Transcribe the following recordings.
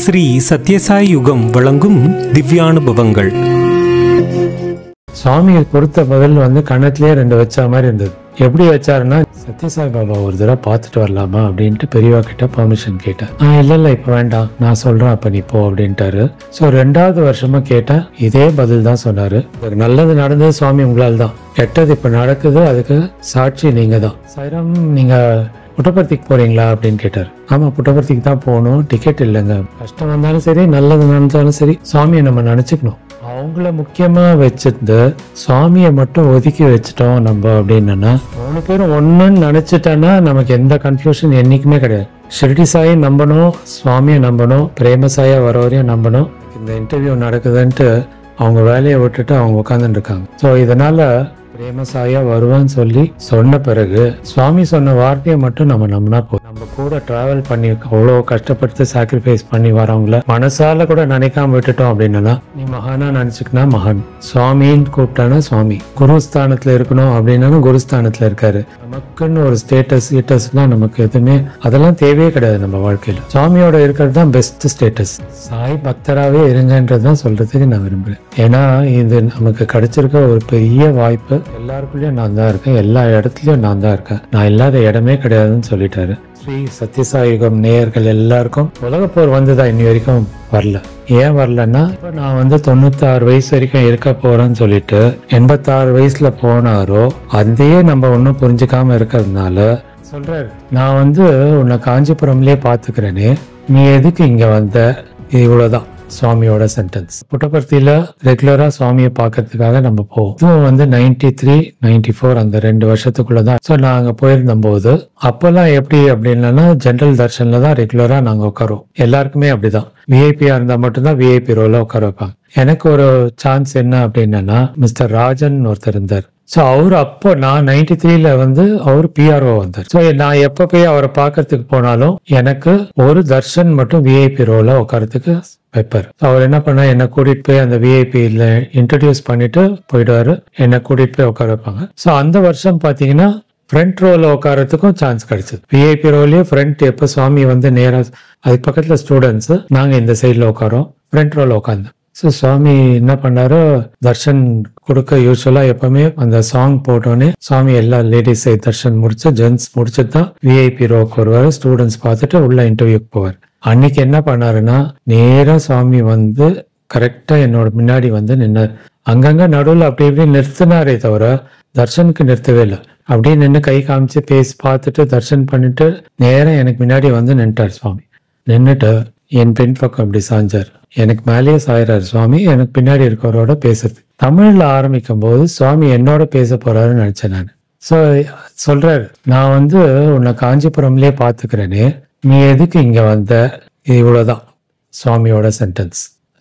ஸ்ரீ சத்யசாய் யுகம் வழங்கும் திவ்யானுபவங்கள். சுவாமியை கொடுத்த பதில் கண்ணத்திலேயே 2 வச்ச மாதிரி இருந்தது. எப்படி வச்சாருன்னா, சத்யசாய் பாபா ஒரு தடவை பார்த்துட்டு வரலாமா அப்படின்ட்டு பெரியவா கிட்ட பெர்மிஷன் கேட்டேன். இல்ல இப்ப வேண்டாம், நான் சொல்றேன், அப்ப நீ போ அப்படின்ட்டாரு. ஸோ 2வது வருஷமா கேட்டேன், இதே பதில் தான் சொன்னாரு. நல்லது நடந்தது சுவாமி உங்களால் தான், கெட்டது இப்ப நடக்குது, அதுக்கு சாட்சி நீங்க தான். சாய்ராம், நீங்க புட்டபர்த்திக்கு போறீங்களா அப்படின்னு கேட்டார். ஆமா, புட்டபர்த்திக்கு தான் போகணும், டிக்கெட் இல்லைங்க. கஷ்டம் வந்தாலும் சரி, நல்லது நடந்தாலும் சரி, சுவாமியை நம்ம நினைச்சுக்கணும். அவங்கள முக்கியமா வச்சிருந்து சுவாமியை மட்டும் ஒதுக்கி வச்சுட்டோம் நம்ம அப்படின்னா, 3 பேரும் ஒன்னுன்னு நினைச்சிட்டோன்னா நமக்கு எந்த கன்ஃபியூஷன் என்னைக்குமே கிடையாது. ஷிரடி சாயை நம்பணும், சுவாமியை நம்பணும், பிரேம சாயா வர வரையும் நம்பணும். இந்த இன்டர்வியூ நடக்குதுன்ட்டு அவங்க வேலையை விட்டுட்டு அவங்க உட்காந்துட்டு இருக்காங்க. ஸோ இதனால பிரேமசாயா வருவான்னு சொல்லி சொன்ன பிறகு சுவாமி சொன்ன வார்த்தையை மட்டும் நம்ம நம்பினா போதும். நம்ம கூட டிராவல் பண்ணி அவ்வளோ கஷ்டப்பட்டு சாக்ரிஃபைஸ் பண்ணி வரவங்கள மனசால கூட நினைக்காம விட்டுட்டோம் அப்படின்னா, நீ மகானா நினைச்சுக்கினா மகான், சுவாமின்னு கூப்பிட்டானா சுவாமி, குருஸ்தானத்துல இருக்கணும் அப்படின்னா குருஸ்தானத்துல இருக்காரு. நமக்குன்னு ஒரு ஸ்டேட்டஸ்லாம் நமக்கு எதுவுமே அதெல்லாம் தேவையே கிடையாது நம்ம வாழ்க்கையில. சுவாமியோட இருக்கிறது தான் பெஸ்ட் ஸ்டேட்டஸ். சாய் பக்தராகவே இருங்கன்றதுதான் சொல்றதுக்கு நான் விரும்புறேன். ஏன்னா இது நமக்கு கிடைச்சிருக்க ஒரு பெரிய வாய்ப்பு. எல்லாருக்குள்ளயும் நான் தான் இருக்கேன், எல்லா இடத்துலயும் நான் தான் இருக்கேன், நான் இல்லாத இடமே கிடையாதுன்னு சொல்லிட்டாரு. ஸ்ரீ சத்யசாயுகம் நேயர்கள் எல்லாருக்கும் உலகப்போர் வந்துதான் இன்னி வரைக்கும் வரல. ஏன் வரலன்னா, இப்ப நான் 96 வயசு வரைக்கும் இருக்க போறேன்னு சொல்லிட்டு 86 வயசுல போனாரோ, அதையே நம்ம ஒன்னும் புரிஞ்சுக்காம இருக்கிறதுனால சொல்றாரு, நான் உன்னை காஞ்சிபுரம்லயே பாத்துக்கிறேனே, நீ எதுக்கு இங்க வந்த, இவ்வளவுதான் சுவாமியோட சென்டென்ஸ். புட்டபர்த்தியில ரெகுலரா சுவாமியை பாக்கிறதுக்காக நம்ம போவோம். இதுவும் 93, 94 அந்த 2 வருஷத்துக்குள்ளதான். ஸோ நாங்க போயிருந்த போது அப்பெல்லாம் எப்படி அப்படின்னா, ஜெனரல் தர்ஷன்ல தான் ரெகுலரா நாங்க உட்காருவோம். எல்லாருக்குமே அப்படிதான். விஐபியா இருந்தா மட்டும்தான் விஐபி ரோல உட்கார வைப்பாங்க. எனக்கு ஒரு சான்ஸ் என்ன அப்படின்னா, மிஸ்டர் ராஜன் ஒருத்தர் இருந்தார். ஸோ அவரு அப்போ நான் 93ல அவரு பிஆர்ஓ வந்தார். ஸோ நான் எப்ப போய் அவரை பாக்கிறதுக்கு போனாலும் எனக்கு ஒரு தர்ஷன் மட்டும் விஐபி ரோல உட்காரத்துக்கு வைப்பார். அவர் என்ன பண்ணா, என்னை கூட்டிட்டு போய் அந்த விஐபியில இன்ட்ரடியூஸ் பண்ணிட்டு போயிடுவாரு, என்னை கூட்டிட்டு போய் உட்கார வைப்பாங்க. ஸோ அந்த வருஷம் பாத்தீங்கன்னா ஃப்ரண்ட் ரோல உட்காரத்துக்கும் சான்ஸ் கிடைச்சது. விஐபி ரோலயே ஃப்ரண்ட், எப்ப சுவாமி நேரா அதுக்கு பக்கத்துல ஸ்டூடெண்ட்ஸ், நாங்க இந்த சைட்ல உட்காரோம், ஃப்ரண்ட் ரோல உட்காந்து. ஸோ சுவாமி என்ன பண்ணாரு, தர்ஷன் கொடுக்க யூஸ்வலா எப்பவுமே அந்த சாங் போட்டோன்னே சுவாமி எல்லா லேடிஸ் தர்ஷன் முடிச்சு ஜென்ட்ஸ் முடிச்சுட்டு தான் விஐபி ரோக்கு வருவாரு. ஸ்டூடெண்ட்ஸ் பார்த்துட்டு உள்ள இன்டர்வியூக்கு போவார். அன்னைக்கு என்ன பண்ணாருன்னா, நேரா சுவாமி கரெக்டா என்னோட முன்னாடி நின்னார். அங்கங்க நடுவில் அப்படி இப்படி நிறுத்தினாரே தவிர தர்ஷனுக்கு நிறுத்தவே இல்லை. அப்படியே நின்று கை காமிச்சு பேசி பார்த்துட்டு தர்ஷன் பண்ணிட்டு நேரம் எனக்கு முன்னாடி நின்ட்டார் சுவாமி. நின்றுட்டு என் பின் பக்கம் அப்படி சாஞ்சார். எனக்கு மேலேயே சாயிறாரு சுவாமி, எனக்கு பின்னாடி இருக்கவரோட பேசுறது. தமிழ்ல ஆரம்பிக்கும் போது சுவாமி என்னோட பேச போறாருன்னு நினைச்சேன் நான். ஸோ சொல்றாரு, நான் உன்னை காஞ்சிபுரம்லயே பாத்துக்கிறேனே, நீ எதுக்கு இங்க வந்த, இவ்வளவுதான் சுவாமியோட சென்டென்ஸ்.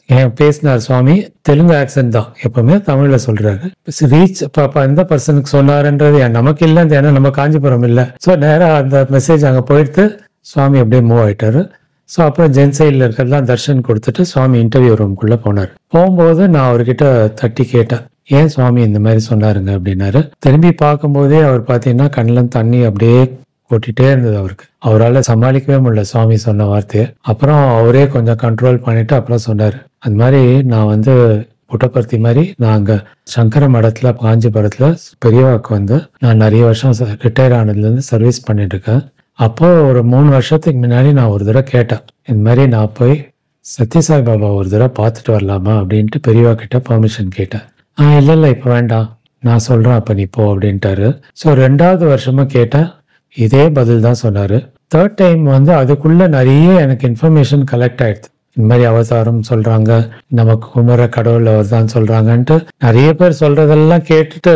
ஏன் பேசினார் சுவாமி, தெலுங்கு ஆக்சென்ட் தான், எப்பவுமே தமிழ்ல சொல்றாரு. ரீச் பாப்பா எந்த பர்சனுக்கு சொன்னாருன்றது நமக்கு இல்லை, ஏன்னா நம்ம காஞ்சிபுரம் இல்லை. ஸோ நேரா அந்த மெசேஜ் அங்க போயிட்டு சுவாமி அப்படியே மூவ் ஆயிட்டாரு. ஸோ அப்புறம் ஜென் சைட்ல இருக்கிறதெல்லாம் தர்ஷன் கொடுத்துட்டு சுவாமி இன்டர்வியூ ரூம்குள்ள போனார். போகும்போது நான் அவர்கிட்ட தட்டி கேட்டேன், ஏன் சுவாமி இந்த மாதிரி சொன்னாருங்க அப்படின்னாரு. திரும்பி பார்க்கும்போதே அவர் பார்த்தீங்கன்னா கண்ணில் தண்ணி அப்படியே கொட்டிட்டே இருந்தது அவருக்கு. அவரால் சமாளிக்கவே முடியல சுவாமி சொன்ன வார்த்தையை. அப்புறம் அவரே கொஞ்சம் கண்ட்ரோல் பண்ணிட்டு அப்புறம் சொன்னார், அந்த மாதிரி நான் புட்டபர்த்தி மாதிரி நான் அங்க சங்கர மடத்துல காஞ்சிபுரத்துல பெரியவாக்கு நான் நிறைய வருஷம் ரிட்டையர் ஆனதுல இருந்து சர்வீஸ் பண்ணிட்டு இருக்கேன். அப்போ ஒரு 3 வருஷத்துக்கு முன்னாடி நான் ஒரு தடவை கேட்டேன், இந்த மாதிரி நான் போய் சத்யசாய் பாபா ஒரு தடவை பார்த்துட்டு வரலாமா அப்படின்ட்டு பெரியவா கிட்ட பெர்மிஷன் கேட்டேன். இல்ல இப்ப வேண்டாம், நான் சொல்றேன், அப்ப நீ போ அப்படின்ட்டாரு. ஸோ 2வது வருஷமா கேட்டேன், இதே பதில் தான் சொன்னாரு. 3rd டைம் அதுக்குள்ள நிறைய எனக்கு இன்ஃபர்மேஷன் கலெக்ட் ஆயிடுது. இந்த மாதிரி அவதாரம் சொல்றாங்க, நமக்கு குமர கடவுள் அவர் தான் சொல்றாங்கன்ட்டு நிறைய பேர் சொல்றதெல்லாம் கேட்டுட்டு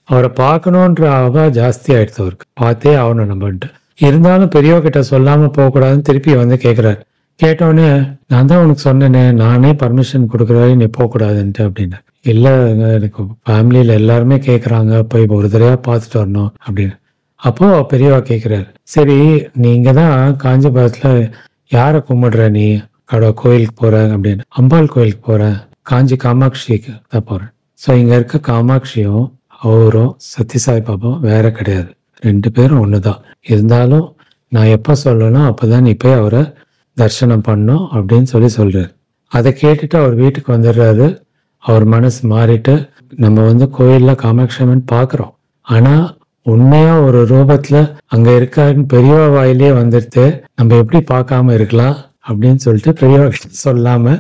அவரை பார்க்கணுன்ற ஜாஸ்தி ஆயிடுது அவருக்கு. பார்த்தே ஆகணும் நம்மன்ட்டு. இருந்தாலும் பெரியவ கிட்ட சொல்லாம போகக்கூடாதுன்னு திருப்பி கேட்கிறாரு. கேட்டோடனே, நான் தான் உனக்கு சொன்னேனே, நானே பர்மிஷன் கொடுக்குறாரு, நீ போகக்கூடாதுன்ட்டு அப்படின்னு. இல்ல, எனக்கு ஃபேமிலியில எல்லாருமே கேட்கறாங்க, போய் ஒரு தடவையா பார்த்துட்டு வரணும் அப்படின்னு. அப்போ பெரியவா கேட்கிறாரு, சரி நீங்க தான் காஞ்சிபுரத்துல யாரை கும்பிடுற, நீ கோயிலுக்கு போற அப்படின்னு. அம்பாள் கோயிலுக்கு போறேன், காஞ்சி காமாட்சிக்கு தான் போறேன். ஸோ இங்க இருக்க காமாட்சியும் அவரும் சத்யசாய் பாபாவும் வேற கிடையாது, 2 பேரும் ஒண்ணுதான். இருந்தாலும் நான் எப்ப சொல்லணும் அப்பதான் நீ போய் அவரை தரிசனம் பண்ணோம் அப்படின்னு சொல்றாரு. அதை கேட்டுட்டு அவர் வீட்டுக்கு வந்துடுறாரு. அவர் மனசு மாறிட்டு நம்ம வந்து கோயில்ல காமாட்சி அம்மன் பார்க்குறோம், ஆனா உண்மையா ஒரு ரூபத்துல அங்க இருக்காருன்னு பெரியவா வாயிலே வந்துட்டு நம்ம எப்படி பார்க்காம இருக்கலாம் அப்படின்னு சொல்லிட்டு பெரியவா கிட்ட சொல்லாம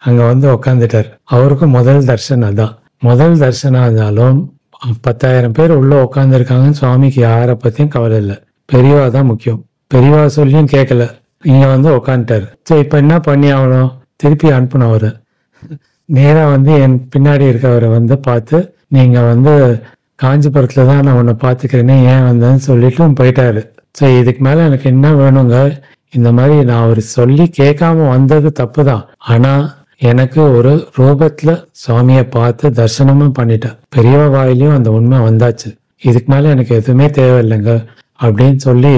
அங்க வந்து உக்காந்துட்டார். அவருக்கும் முதல் தரிசனம் தான். முதல் தரிசனம் இருந்தாலும் 10,000 பேர் உள்ள உட்காந்துருக்காங்கன்னு சுவாமிக்கு யாரை பத்தியும் கவலை இல்லை, பெரியவா தான் முக்கியம். பெரியவா சொல்லியும் கேட்கல, இங்க வந்து உக்காந்துட்டாரு. ஸோ இப்ப என்ன பண்ணி ஆகணும், திருப்பி அனுப்பணும். அவரு நேரா வந்து என் பின்னாடி இருக்கவரை வந்து பார்த்து, நீங்க வந்து காஞ்சிபுரத்துல தான் நான் உன்னை பார்த்துக்கிறேன்னு ஏன் வந்தேன்னு சொல்லிட்டு போயிட்டாரு. ஸோ இதுக்கு மேல எனக்கு என்ன வேணுங்க, இந்த மாதிரி நான் அவர் சொல்லி கேட்காம வந்தது தப்பு தான், ஆனா எனக்கு ஒரு ரூபத்துல சுவாமியை பார்த்து தரிசனமும் பண்ணிட்டேன், பெரியவா வாயிலையும் அந்த உண்மை வந்தாச்சு, இதுக்கு மேல எனக்கு எதுவுமே தேவையில்லைங்க அப்படின்னு சொல்லி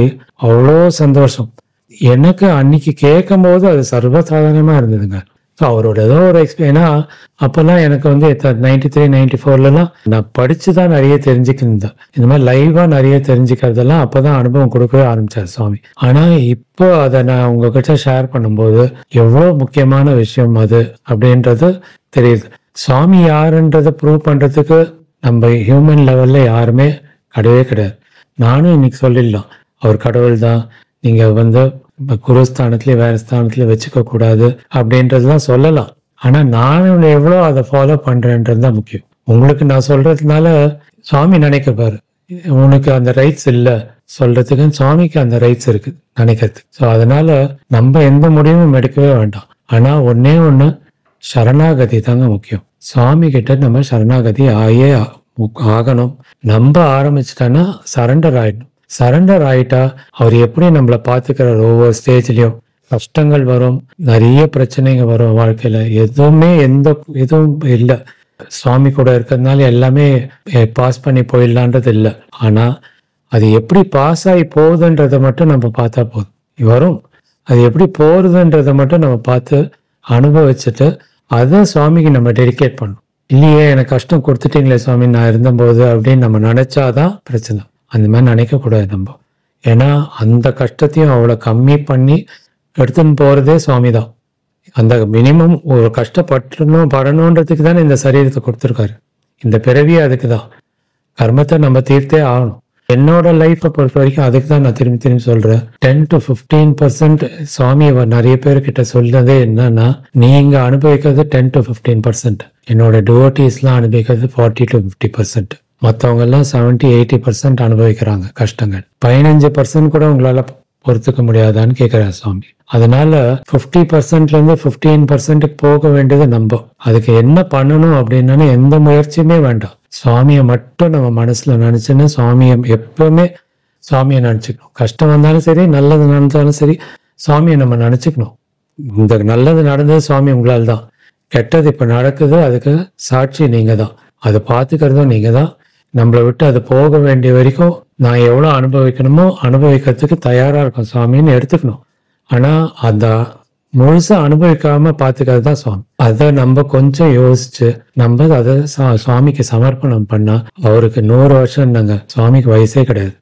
அவ்வளோ சந்தோஷம். எனக்கு அன்னைக்கு கேட்கும் போது அது சர்வசாதாரணமா இருந்ததுங்க. ஸோ அவரோட ஏதோ ஒரு ஏன்னா அப்பெல்லாம் எனக்கு வந்து 93, 94லலாம் நான் படிச்சுதான் நிறைய தெரிஞ்சுக்கிருந்தேன். இந்த மாதிரி லைவா நிறைய தெரிஞ்சுக்கிறதெல்லாம் அப்பதான் அனுபவம் கொடுக்கவே ஆரம்பிச்சார் சுவாமி. ஆனா இப்போ அதை நான் உங்ககிட்ட ஷேர் பண்ணும்போது எவ்வளவு முக்கியமான விஷயம் அது அப்படின்றது தெரியுது. சுவாமி யாருன்றதை ப்ரூவ் பண்றதுக்கு நம்ம ஹியூமன் லெவல்ல யாருமே கிடையாது. நானும் இன்னைக்கு சொல்லிடலாம், அவர் கடவுள் தான், நீங்க வந்து குரு ஸ்தானத்திலேயே வேற ஸ்தானத்திலேயே வச்சுக்க கூடாது அப்படின்றதுலாம் சொல்லலாம். ஆனா நானும் எவ்வளோ அதை ஃபாலோ பண்றேன்றது தான் முக்கியம். உங்களுக்கு நான் சொல்றதுனால சுவாமி நினைக்கப்பாரு, உனக்கு அந்த ரைட்ஸ் இல்லை சொல்றதுக்கு, சுவாமிக்கு அந்த ரைட்ஸ் இருக்கு நினைக்கிறதுக்கு. ஸோ அதனால நம்ம எந்த முடிவும் எடுக்கவே வேண்டாம். ஆனா ஒன்னே ஒண்ணு, சரணாகதி தாங்க முக்கியம். சுவாமி கிட்ட நம்ம சரணாகதி ஆகணும். நம்ப ஆரம்பிச்சிட்டோன்னா சரண்டர் ஆயிடணும். சரண்டர் ஆயிட்டா அவர் எப்படி நம்மளை பார்த்துக்கிறார், ஒவ்வொரு ஸ்டேஜ்லயும் கஷ்டங்கள் வரும், நிறைய பிரச்சனைங்க வரும் வாழ்க்கையில, எதுவும் இல்லை, சுவாமி கூட இருக்கிறதுனால எல்லாமே பாஸ் பண்ணி போயிடலான்றது இல்லை. ஆனா அது எப்படி பாஸ் ஆகி போகுதுன்றதை மட்டும் நம்ம பார்த்தா போதும். வரும், அது எப்படி போறதுன்றதை மட்டும் நம்ம பார்த்து அனுபவிச்சுட்டு அதை சுவாமிக்கு நம்ம டெடிகேட் பண்ணணும். இல்லையே எனக்கு கஷ்டம் கொடுத்துட்டீங்களே சுவாமி நான் இருந்தபோது அப்படின்னு நம்ம நினைச்சாதான் பிரச்சனை. அந்த மாதிரி நினைக்கக்கூடாது நம்ம. ஏன்னா அந்த கஷ்டத்தையும் அவ்வளோ கம்மி பண்ணி எடுத்துன்னு போறதே சுவாமி தான். அந்த மினிமம் ஒரு படணுன்றதுக்கு தானே இந்த சரீரத்தை கொடுத்துருக்காரு. இந்த பிறவியே அதுக்கு தான். கர்மத்தை நம்ம தீர்த்தே ஆகணும். என்னோட லைஃப்பை பொறுத்த வரைக்கும் அதுக்கு தான் நான் திரும்பி சொல்றேன். 10 to 15% சுவாமி நிறைய பேர்கிட்ட சொல்றதே என்னன்னா, நீங்க அனுபவிக்கிறது 10 to 15%, என்னோட டிவோட்டீஸ்லாம் அனுபவிக்கிறது 40 to 50%, மற்றவங்க எல்லாம் 70-80% அனுபவிக்கிறாங்க கஷ்டங்கள். 15% கூட உங்களால பொறுத்துக்க முடியாதான்னு கேட்கிறார் சுவாமி. அதனால 50%லேருந்து 15%க்கு போக வேண்டியது நம்ம. அதுக்கு என்ன பண்ணணும் அப்படின்னா எந்த முயற்சியுமே வேண்டாம். சுவாமியை மட்டும் நம்ம மனசுல நினைச்சுன்னு சுவாமியை நினைச்சுக்கணும். கஷ்டம் வந்தாலும் சரி, நல்லது நடந்தாலும் சரி, சுவாமியை நம்ம நினைச்சுக்கணும். இந்த நல்லது நடந்தது சுவாமி உங்களால் தான், கெட்டது இப்ப நடக்குது அதுக்கு சாட்சி நீங்க தான், அதை பார்த்துக்கிறதும் நீங்க தான். நம்மளை விட்டு அது போக வேண்டிய வரைக்கும் நான் எவ்வளவு அனுபவிக்கணுமோ அனுபவிக்கிறதுக்கு தயாரா இருக்கும் சுவாமின்னு எடுத்துக்கணும். ஆனா அந்த முழுசா அனுபவிக்காம பாத்துக்கிறது தான் சுவாமி. அதை நம்ம கொஞ்சம் யோசிச்சு நம்ம அதை சுவாமிக்கு சமர்ப்பணம் பண்ணா அவருக்கு 100 வருஷம் நாங்க, சுவாமிக்கு வயசே கிடையாது.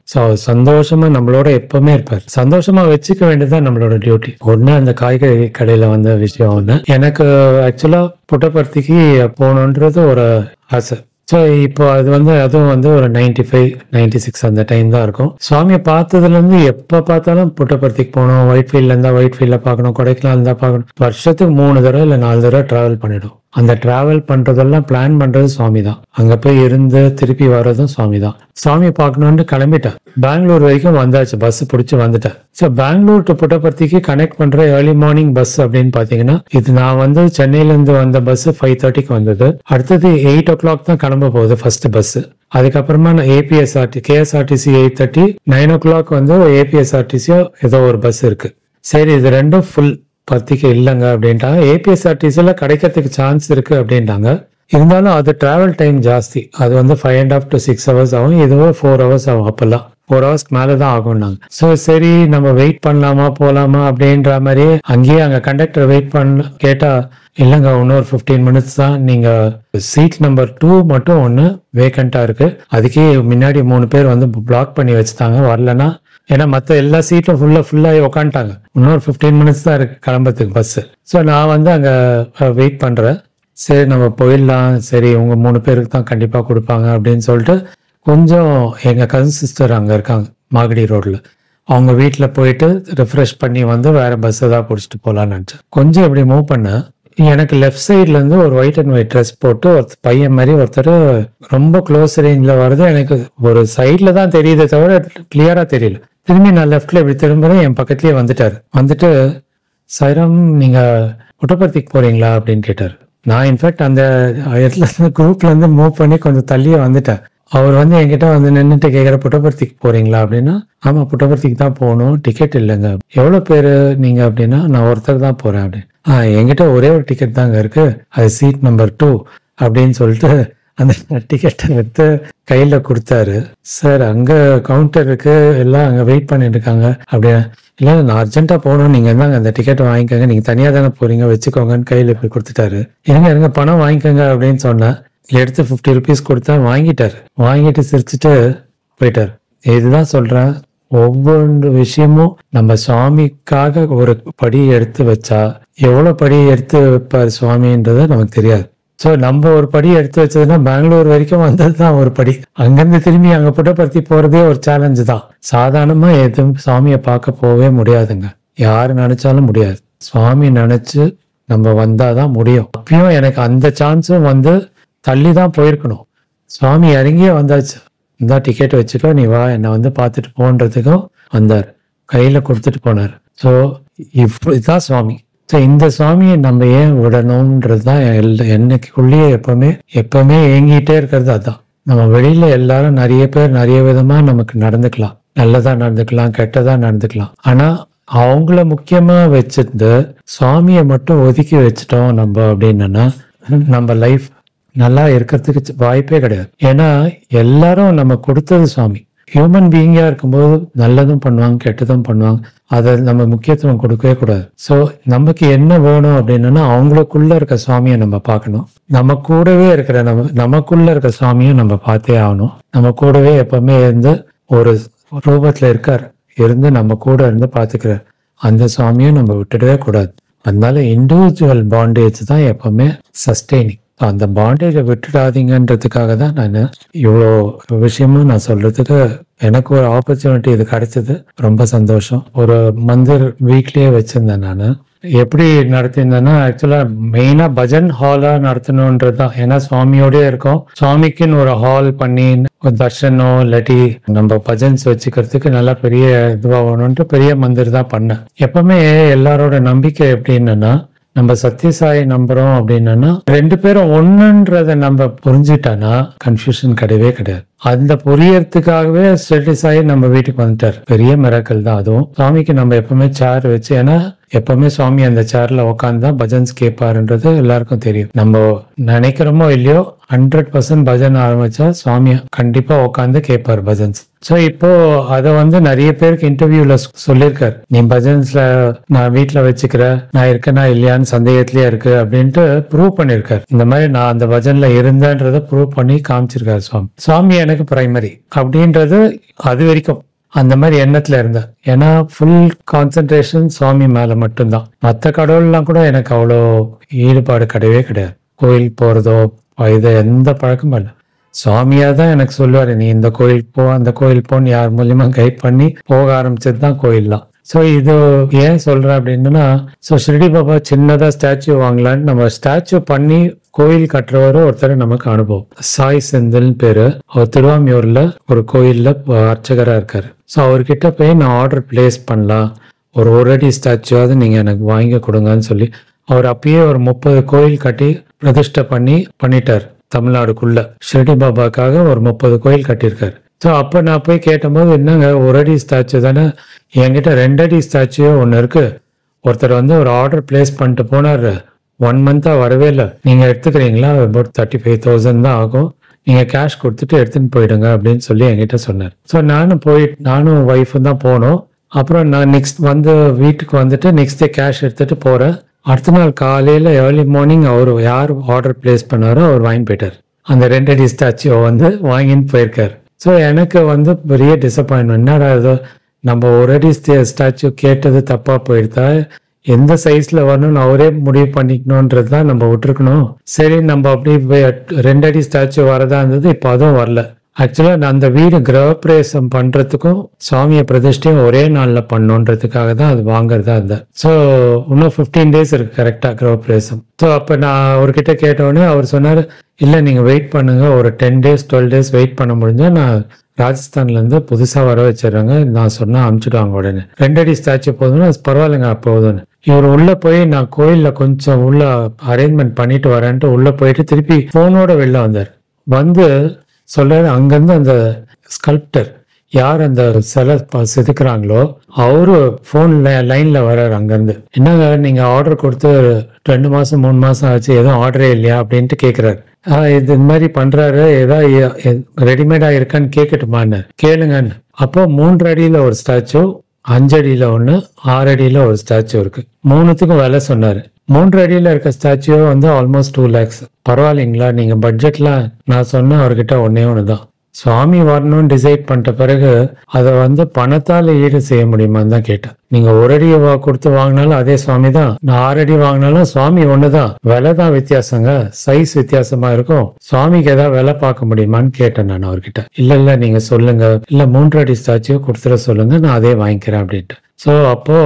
சந்தோஷமா நம்மளோட எப்பவுமே இருப்பார். சந்தோஷமா வச்சுக்க வேண்டியதுதான் நம்மளோட டியூட்டி. ஒண்ணு அந்த காய்கறி கடையில வந்த விஷயம் ஒண்ணு. எனக்கு ஆக்சுவலா புட்டபர்த்திக்கு போகணுன்றது ஒரு ஆசை. ஸோ இப்போ அதுவும் ஒரு 95-96 அந்த டைம் தான் இருக்கும். சுவாமியை பார்த்ததுல இருந்து எப்ப பார்த்தாலும் புட்டபர்த்திக்கு போகணும், ஒயிட் ஃபீல்ட்ல இருந்தா ஒயிட் ஃபீல்ட்ல பார்க்கணும், கொடைக்கானல் இருந்தா பார்க்கணும். வருஷத்துக்கு 3 தடவை இல்லை 4 தடவை டிராவல் பண்ணிடும். அந்த டிராவல் பண்றதெல்லாம் பிளான் பண்றது சுவாமி தான். அங்க போய் இருந்து திருப்பி வர்றதும் சுவாமி தான். சுவாமி பார்க்கணும்னு கிளம்பிட்டேன். பெங்களூர் வரைக்கும் வந்தாச்சு, பஸ் பிடிச்சி வந்துட்டேன். ஸோ பெங்களூர் டு புட்டபர்த்திக்கு கனெக்ட் பண்ற ஏர்லி மார்னிங் பஸ் அப்படின்னு பாத்தீங்கன்னா, இது நான் சென்னையில இருந்து வந்த பஸ் 5:30க்கு வந்தது. அடுத்தது 8 o'clock தான் கிளம்ப போகுது ஃபர்ஸ்ட் பஸ். அதுக்கப்புறமா KSRTC 8:30, 9 o'clock APSRTC ஏதோ ஒரு பஸ் இருக்கு. சரி, இது ரெண்டும் ஃபுல் பர்த்திக்கு இல்லைங்க அப்படின்ட்டாங்க. APSRTCல கிடைக்கிறதுக்கு சான்ஸ் இருக்கு அப்படின்ட்டாங்க. இருந்தாலும் அது டிராவல் டைம் ஜாஸ்தி. அது 5.5 to 6 hours ஆகும். இதுவும் 4 hours ஆகும். அப்பெல்லாம் 4 ஹவர்ஸ்க்கு மேலதான் ஆகும்னாங்க. ஸோ சரி நம்ம வெயிட் பண்ணலாமா போலாமா அப்படின்ற மாதிரி அங்கேயே அங்க கண்டக்டர் வெயிட் பண்ண கேட்டா, இல்லைங்க இன்னொரு 15 மினிட்ஸ் தான், நீங்க சீட் நம்பர் 2 மட்டும் ஒன்று வேக்கண்டா இருக்கு, அதுக்கே முன்னாடி 3 பேர் வந்து பிளாக் பண்ணி வச்சுட்டாங்க, வரலன்னா ஏன்னா மற்ற எல்லா சீட்டும் ஃபுல்லாகி உக்காந்துட்டாங்க, இன்னொரு 15 மினிட்ஸ் தான் இருக்கு கிளம்புறதுக்கு பஸ். ஸோ நான் வந்து அங்க வெயிட் பண்றேன். சரி நம்ம போயிடலாம், சரி உங்க 3 பேருக்கு தான் கண்டிப்பா கொடுப்பாங்க அப்படின்னு சொல்லிட்டு கொஞ்சம் எங்க கசின் சிஸ்டர் அங்க இருக்காங்க மாகடி ரோட்ல, அவங்க வீட்டில் போயிட்டு ரிஃப்ரெஷ் பண்ணி வந்து வேற பஸ் தான் பிடிச்சிட்டு போகலான்னு நினச்சேன். கொஞ்சம் இப்படி மூவ் பண்ண எனக்கு லெஃப்ட் சைட்ல இருந்து ஒரு ஒயிட் அண்ட் ஒயிட் ட்ரெஸ் போட்டு ஒரு பையன் மாதிரி ஒருத்தர் ரொம்ப க்ளோஸ் ரேஞ்சில் வருது. எனக்கு ஒரு சைட்ல தான் தெரியுதே தவிர கிளியரா தெரியல. திரும்பி நான் லெஃப்ட்ல இப்படி திரும்புறேன், என் பக்கத்துலயே வந்துட்டாரு. வந்துட்டு சைராம் நீங்க புட்டபர்த்திக்கு போறீங்களா அப்படின்னு கேட்டார். நான் இன்ஃபேக்ட் அந்த இடத்துல குரூப்ல இருந்து மூவ் பண்ணி கொஞ்சம் தள்ளியே வந்துட்டேன். அவர் வந்து என்கிட்ட வந்து நின்றுட்டு கேட்குற புட்டபர்த்திக்கு போறீங்களா அப்படின்னா, ஆமா புட்டபர்த்திக்கு தான் போகணும், டிக்கெட் இல்லைங்க. எவ்வளோ பேர் நீங்க அப்படின்னா, நான் ஒருத்தர் தான் போறேன் அப்படின்னு. என்கிட்ட ஒரே ஒரு டிக்கெட் தாங்க இருக்கு, அது சீட் நம்பர் 2 அப்படின்னு சொல்லிட்டு அந்த டிக்கெட்டை எடுத்து கையில கொடுத்தாரு. சார் அங்க கவுண்டர் இருக்கு, எல்லாம் அங்க வெயிட் பண்ணிட்டு இருக்காங்க அப்படின்னா, இல்லை நான் அர்ஜென்ட்டா போகணும், நீங்க இருந்தாங்க அந்த டிக்கெட்டை வாங்கிக்கோங்க, நீங்க தனியா தானே போறீங்க வச்சுக்கோங்கன்னு கையில போய் கொடுத்துட்டாரு. இருங்க பணம் வாங்கிக்கோங்க அப்படின்னு சொன்னேன். எடுத்து 50 ருபீஸ் கொடுத்தா வாங்கிட்டாரு. வாங்கிட்டு சிரிச்சுட்டு போயிட்டாரு. இதுதான் சொல்றேன், ஒவ்வொரு விஷயமும் நம்ம சுவாமிக்காக ஒரு படி எடுத்து வச்சா எவ்வளவு படி எடுத்து வைப்பார் சுவாமின்றது நமக்கு தெரியாது. ஸோ நம்ம ஒரு படி எடுத்து வச்சதுன்னா பெங்களூர் வரைக்கும் வந்ததுதான் ஒரு படி, அங்கிருந்து திரும்பி அங்க புட்டபர்த்தி போறதே ஒரு சேலஞ்சு தான். சாதாரணமா எதுவும் சுவாமியை பார்க்க போகவே முடியாதுங்க, யாரு நினைச்சாலும் முடியாது. சுவாமி நினைச்சு நம்ம வந்தாதான் முடியும். அப்பயும் எனக்கு அந்த சான்ஸும் வந்து தள்ளி தான் போயிருக்கணும். சுவாமி இறங்கியே வந்தாச்சு, இந்த டிக்கெட் வச்சுக்கோ நீ வா என்னை வந்து பார்த்துட்டு போன்றதுக்கும் வந்தார், கையில கொடுத்துட்டு போனார். ஸோ இப்படிதான் சுவாமி. ஸோ இந்த சுவாமியை நம்ம ஏன் விடணும்ன்றதுதான் என்னைக்குள்ளேயே எப்பவுமே ஏங்கிட்டே இருக்கிறது. அதான் நம்ம வெளியில எல்லாரும் நிறைய பேர் நிறைய விதமா நமக்கு நடந்துக்கலாம், நல்லதா நடந்துக்கலாம், கெட்டதா நடந்துக்கலாம். ஆனா அவங்கள முக்கியமா வச்சிருந்து சுவாமியை மட்டும் ஒதுக்கி வச்சுட்டோம் நம்ம அப்படின்னா நம்ம லைஃப் நல்லா இருக்கிறதுக்கு வாய்ப்பே கிடையாது. ஏன்னா எல்லாரும் நம்ம கொடுத்தது சுவாமி. ஹியூமன் பீயிங்கா இருக்கும்போது நல்லதும் பண்ணுவாங்க கெட்டதும் பண்ணுவாங்க, அதை நம்ம முக்கியத்துவம் கொடுக்கவே கூடாது. ஸோ நமக்கு என்ன வேணும் அப்படின்னா அவங்களுக்குள்ள இருக்க சுவாமியை நம்ம பார்க்கணும், நம்ம கூடவே இருக்கிற நமக்குள்ள இருக்க சுவாமியை நம்ம பார்த்தே ஆகணும். நம்ம கூடவே எப்பவுமே இருந்து ஒரு ரூபத்துல இருந்து நம்ம கூட இருந்து பார்த்துக்கிற அந்த சுவாமியும் நம்ம விட்டுடவே கூடாது. அதனால இண்டிவிஜுவல் பாண்டேஜ் தான் எப்பவுமே சஸ்டெய்னிங். அந்த பாண்டேஜை விட்டுடாதீங்கன்றதுக்காக தான் நான் இவ்வளோ விஷயமும் நான் சொல்றதுக்கு எனக்கு ஒரு ஆப்பர்ச்சுனிட்டி இது கிடைச்சது, ரொம்ப சந்தோஷம். ஒரு மந்திர் வீக்லயே வச்சிருந்தேன் நான். எப்படி நடத்தியிருந்தேன்னா ஆக்சுவலா மெயினா பஜன் ஹாலா நடத்தணும்ன்றது தான். ஏன்னா சுவாமியோடய இருக்கோம், சுவாமிக்குன்னு ஒரு ஹால் பண்ணி தர்ஷனம் இல்லாட்டி நம்ம பஜன்ஸ் வச்சுக்கிறதுக்கு நல்லா பெரிய இதுவாகணும்ன்ட்டு பெரிய மந்திர் தான் பண்ணேன். எப்பவுமே எல்லாரோட நம்பிக்கை எப்படின்னா, நம்ம சத்யசாயி நம்புறோம் அப்படின்னா 2 பேரும் ஒண்ணுன்றத நம்ம புரிஞ்சுட்டானா கன்ஃபியூஷன் கிடையவே கிடையாது. அந்த புரியறதுக்காகவே சத்யசாயி நம்ம வீட்டுக்கு வந்துட்டார், பெரிய மிராக்கிள் தான் அதுவும். சுவாமிக்கு நம்ம எப்பவுமே சேர் வச்சு, ஏன்னா எப்பவுமே சுவாமி அந்த சேர்ல உட்காந்துதான் பஜன்ஸ் கேட்பாருன்றது எல்லாருக்கும் தெரியும். நம்ம நினைக்கிறோமோ இல்லையோ 100% பஜன் ஆரம்பிச்சா சுவாமி கண்டிப்பா உட்காந்து கேட்பாரு பஜன்ஸ். ஸோ இப்போ அதை வந்து நிறைய பேருக்கு இன்டர்வியூல சொல்லியிருக்காரு, நீ பஜன்ஸ்ல நான் வீட்டுல வச்சுக்கிற, நான் இருக்கேனா இல்லையான்னு சந்தேகத்திலேயே இருக்கு அப்படின்ட்டு ப்ரூவ் பண்ணிருக்காரு. இந்த மாதிரி நான் அந்த பஜன்ல இருந்தேன்றத ப்ரூவ் பண்ணி காமிச்சிருக்காரு சுவாமி. சுவாமி எனக்கு பிரைமரி அப்படின்றது அது வரைக்கும் அந்த மாதிரி எண்ணத்துல இருந்தேன். ஏன்னா ஃபுல் கான்சென்ட்ரேஷன் சுவாமி மேல மட்டும்தான். மற்ற கடவுள்லாம் கூட எனக்கு அவ்வளோ ஈடுபாடு கிடையவே கிடையாது. கோயில் போறதோ இது எந்த பழக்கமும் இல்லை. சுவாமியா தான் எனக்கு சொல்லுவாரு, நீ இந்த கோயிலுக்கு போ அந்த கோயில் போன்னு யார் மூலியமா கைட் பண்ணி போக ஆரம்பிச்சது தான் கோயில்லாம். ஸோ இது ஏன் சொல்றேன் அப்படின்னா, ஸோ ஷிரடி பாபா சின்னதா ஸ்டாச்சு வாங்கலான்னு நம்ம ஸ்டாச்சு பண்ணி கோயில் கட்டுறவரு ஒருத்தர் நமக்கு அனுபவம், சாய் செந்தில் பேரு. அவர் திருவாமியூர்ல ஒரு கோயில்ல அர்ச்சகரா இருக்காரு. ஸோ அவர்கிட்ட போய் நான் ஆர்டர் பிளேஸ் பண்ணலாம், ஒரு அடி ஸ்டாச்சுவாவது நீங்க எனக்கு வாங்கி கொடுங்கன்னு சொல்லி அவர் அப்பயே ஒரு 30 கோயில் கட்டி பிரதிஷ்டை பண்ணிட்டார். தமிழ்நாடுக்குள்ள ஷிரடி பாபாக்காக ஒரு 30 கோயில் கட்டியிருக்காரு. ஸோ அப்போ நான் போய் கேட்டபோது, என்னங்க ஒரு அடி ஸ்டாச்சு தானே, என்கிட்ட 2 அடி ஸ்டாச்சுவோ ஒன்று இருக்கு, ஒருத்தர் வந்து ஒரு ஆர்டர் பிளேஸ் பண்ணிட்டு போனார், 1 மந்த்தா வரவே இல்லை, நீங்க எடுத்துக்கிறீங்களா, அபவுட் 35,000 தான் ஆகும், நீங்க கேஷ் கொடுத்துட்டு எடுத்துன்னு போயிடுங்க அப்படின்னு சொல்லி என்கிட்ட சொன்னார். ஸோ நானும் ஒய்ஃபும் தான் போனோம். அப்புறம் நான் நெக்ஸ்ட் வீட்டுக்கு வந்துட்டு நெக்ஸ்ட் டே கேஷ் எடுத்துட்டு போறேன். அடுத்த நாள் காலையில ஏர்லி மார்னிங் அவர் யார் ஆர்டர் பிளேஸ் பண்ணாரோ அவர் வாங்கி போயிட்டார். அந்த 2 அடி ஸ்டாச்சுவை வாங்கின்னு போயிருக்காரு. ஸோ எனக்கு பெரிய டிசப்பாயின்மெண்ட். என்னடா ஏதோ நம்ம 1 அடி ஸ்டாச்சு கேட்டது தப்பா போயிடுதா, எந்த சைஸ்ல வரணும்னு அவரே முடிவு பண்ணிக்கணும்ன்றது தான் நம்ம விட்டுருக்கணும். சரி, நம்ம அப்படி 2 அடி ஸ்டாச்சு வரதா இருந்தது. இப்போ அதுவும் வரல. ஆக்சுவலா நான் அந்த வீடு கிரகப்பிரவேசம் பண்றதுக்கும் சுவாமியை பிரதிஷ்டையும் ஒரே நாள்ல பண்ணணுன்றதுக்காக தான் அது வாங்குறதா இருந்தேன். ஸோ இன்னும் 15 days இருக்கு கரெக்டா கிரகப்பிரவேசம். ஸோ அப்ப நான் அவர்கிட்ட கேட்டவுடனே அவர் சொன்னாரு, இல்ல நீங்க வெயிட் பண்ணுங்க, ஒரு 10 days 12 days வெயிட் பண்ண முடிஞ்சா நான் ராஜஸ்தான்ல இருந்து புதுசா வர வச்சிடறாங்க, நான் சொன்னா அனுப்பிச்சுடுவாங்க உடனே. 2 அடி ஸ்டாச்சு போதும்னா பரவாயில்லைங்க போதும்னு. இவர் உள்ள போய் நான் கோயில்ல கொஞ்சம் உள்ள அரேஞ்ச்மெண்ட் பண்ணிட்டு வரேன்ட்டு உள்ள போயிட்டு திருப்பி போனோட வெளில வந்து சொல்றாரு, அங்கிருந்து அந்த ஸ்கல்ப்டர் யார் அந்த சிலை செதுக்குறாங்களோ அவரு போன் லைன்ல வர்றாரு அங்கிருந்து. என்னங்க நீங்க ஆர்டர் கொடுத்து 2 மாசம் 3 மாசம் ஆச்சு, எதுவும் ஆர்டரே இல்லையா அப்படின்ட்டு கேக்குறாரு. இது மாதிரி பண்றாரு, ஏதாவது ரெடிமேடா இருக்கான்னு கேட்கட்டுமான்னு. கேளுங்கன்னு. அப்போ 3 அடியில ஒரு ஸ்டாச்சு, 5 அடியில 1, 6 அடியில ஒரு ஸ்டாச்சு இருக்கு. 3த்துக்கும் விலை சொன்னாரு. 3 அடியில இருக்க ஸ்டாச்சுவோ ஆல்மோஸ்ட் 2 lakhs. பரவாயில்லைங்களா, நீங்க பட்ஜெட்ல நான் சொன்ன அவர்கிட்ட ஒண்ணு தான். சுவாமி வரணும்னு டிசைட் பண்ணிட்ட பிறகு அதை பணத்தால ஈடு செய்ய முடியுமான்னு தான் கேட்டேன். நீங்க 1 அடி கொடுத்து வாங்கினாலும் அதே சுவாமி தான், நான் 6 அடி வாங்கினாலும் சுவாமி ஒண்ணுதான், விலை தான் வித்தியாசங்க, சைஸ் வித்தியாசமா இருக்கும். சுவாமிக்கு ஏதாவது விலை பார்க்க முடியுமான்னு கேட்டேன் நான் அவர்கிட்ட. இல்ல நீங்க சொல்லுங்க, இல்ல 3 அடி ஸ்டாச்சுவோ கொடுத்துட சொல்லுங்க, நான் அதே வாங்கிக்கிறேன் அப்படின்ட்டு. ஸோ அப்போ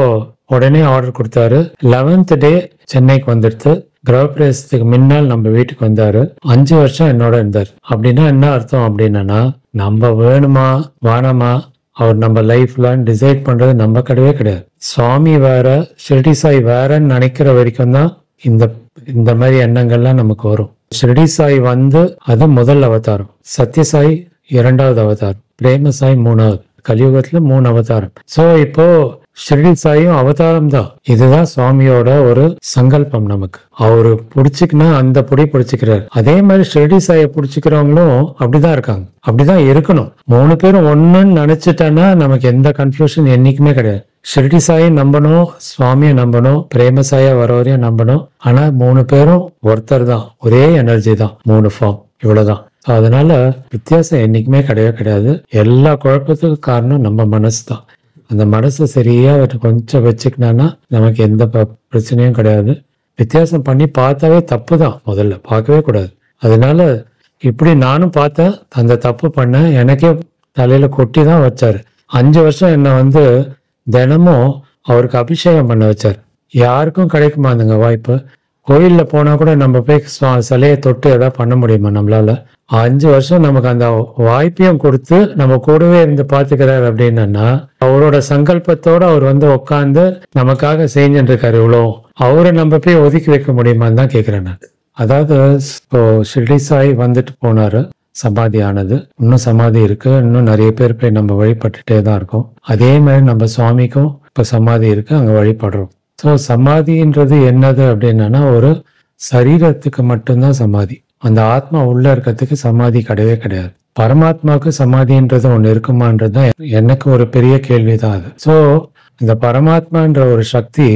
உடனே ஆர்டர் கொடுத்தாரு. 11th day சென்னைக்கு வந்துடுத்து. கிரகப்பிரவேசத்துக்கு முன்னால் நம்ம வீட்டுக்கு வந்தாரு. 5 வருஷம் என்னோட இருந்தார். அப்படின்னா என்ன அர்த்தம் அப்படின்னா, நம்ம வேணுமா வேணாமா அவர் நம்ம லைஃப்ல டிசைட் பண்றது நம்ம கிடையாது. சுவாமி வேற, ஷிரடி சாய் வேறன்னு நினைக்கிற வரைக்கும் தான் இந்த மாதிரி எண்ணங்கள்லாம் நமக்கு வரும். ஷிரடி சாய் அது முதல் அவதாரம், சத்யசாய் 2வது அவதாரம், பிரேம சாய் 3வது, கலியுகத்துல 3 அவதாரம். சோ இப்போ ஷிரடி சாயும் அவதாரம் தான். இதுதான் சுவாமியோட ஒரு சங்கல்பம். நமக்கு அவரு புடிச்சுக்கினா அந்த பொடி பிடிச்சுக்கிறாரு. அதே மாதிரி ஷிரடி சாயை பிடிச்சுக்கிறவங்களும் அப்படிதான் இருக்காங்க, அப்படிதான் இருக்கணும். 3 பேரும் ஒண்ணுன்னு நினைச்சிட்டேன்னா நமக்கு எந்த கன்ஃபியூஷன் என்னைக்குமே கிடையாது. ஷிரடி சாயை நம்பணும், சுவாமியை நம்பணும், பிரேம சாயா வரவரையும் நம்பணும். ஆனா 3 பேரும் ஒருத்தர் தான், ஒரே எனர்ஜி தான், 3 ஃபார்ம், இவ்வளவுதான். அதனால வித்தியாசம் என்னைக்குமே கிடையாது. எல்லா குழப்பத்துக்கும் காரணம் நம்ம மனசு தான். அந்த மனசை சரியா கொஞ்சம் வச்சுக்கினா நமக்கு எந்த பிரச்சனையும் கிடையாது. வித்தியாசம் பண்ணி பார்த்தாவே தப்பு தான், முதல்ல பார்க்கவே கூடாது. அதனால இப்படி நானும் பார்த்தேன், அந்த தப்பு பண்ண எனக்கே தலையில கொட்டி தான் வச்சாரு. 5 வருஷம் என்ன தினமும் அவருக்கு அபிஷேகம் பண்ண வச்சார். யாருக்கும் கிடைக்குமா அந்த வாய்ப்பு? கோயில்ல போனா கூட நம்ம போய் சிலையை தொட்டு ஏதாவது பண்ண முடியுமா நம்மளால? 5 வருஷம் நமக்கு அந்த வாய்ப்பையும் கொடுத்து நம்ம கூடவே இருந்து பாத்துக்கிறாரு அப்படின்னா, அவரோட சங்கல்பத்தோட அவர் உட்கார்ந்து நமக்காக செஞ்சுட்டு இருக்காரு. இவ்வளோ அவரை நம்ம போய் ஒதுக்கி வைக்க முடியுமான்னு தான் கேட்கிறேன் நான். அதாவது இப்போ ஷிரடி சாய் போனாரு, சமாதி ஆனது, இன்னும் சமாதி இருக்கு, இன்னும் நிறைய பேர் போய் நம்ம வழிபட்டுட்டே தான் இருக்கோம். அதே மாதிரி நம்ம சுவாமிக்கும் இப்ப சமாதி இருக்கு, அங்க வழிபடுறோம். ஸோ சமாதின்றது என்னது அப்படின்னா, ஒரு சரீரத்துக்கு மட்டும்தான் சமாதி. அந்த ஆத்மா உள்ள இருக்கிறதுக்கு சமாதி கிடையாது. பரமாத்மாவுக்கு சமாதின்றது ஒண்ணு இருக்குமான்றது தான் எனக்கு ஒரு பெரிய கேள்விதான் அது. ஸோ இந்த பரமாத்மான்ற ஒரு சக்தி